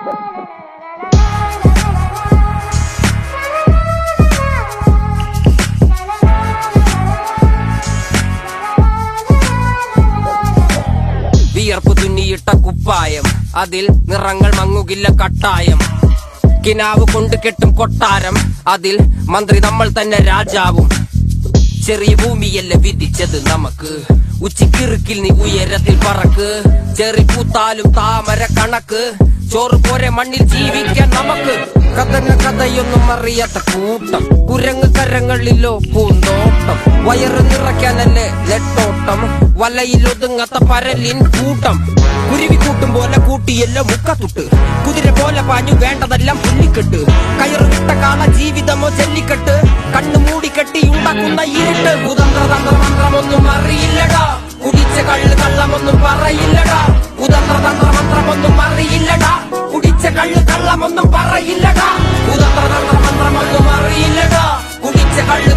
വിയർപ്പ് തുന്നിയിട്ട കുപ്പായം, അതിൽ നിറങ്ങൾ മങ്ങുകില്ല കട്ടായം. കിനാവ് കൊണ്ട് കെട്ടും കൊട്ടാരം, അതിൽ മന്ത്രി നമ്മൾ തന്നെ രാജാവും. ചെറിയ ഭൂമിയല്ല വിധിച്ചത് നമുക്ക്, ഉച്ചിക്കിറുക്കിൽ നീ ഉയരത്തിൽ പറക്ക്. ചെറി പൂത്താലും താമര കണക്ക്, ചോറ് പോരെ മണ്ണിൽ ജീവിക്കാൻ നമുക്ക്. കഥയൊന്നും അറിയാത്ത കൂട്ടം, കുരങ്ങ് കരങ്ങളിലോ പൂന്തോട്ടം. വയറ് നിറയ്ക്കാനല്ലേ നെട്ടോട്ടം, വലയിലൊതുങ്ങാത്ത പരലിൻ കൂട്ടം. കുരുവി കൂട്ടും പോലെ കൂട്ടിയല്ലോ മുക്കത്തുട്ട്, കുതിര പോലെ പാഞ്ഞു വേണ്ടതെല്ലാം പുല്ലിക്കെട്ട്. കയറ് വിട്ട കാള ജീവിതമോ ജല്ലിക്കെട്ട്, കണ്ണു മൂടിക്കെട്ടി ഉണ്ടാക്കുന്ന ഇരുട്ട്. കുതന്ത്രതന്ത്രമന്ത്രമൊന്നും അറിയില്ലടാ, കുടിച്ച കള്ള് കള്ളമൊന്നും പറയില്ലടാ. കുതന്ത്രതന്ത്രമന്ത്രമൊന്നും അറിയില്ലടാ, കുടിച്ച കള്ള് കള്ളമൊന്നും പറയില്ലടാ. കുതന്ത്രതന്ത്രമന്ത്രമൊന്നും അറിയില്ലടാ, കുടിച്ച കള്ള്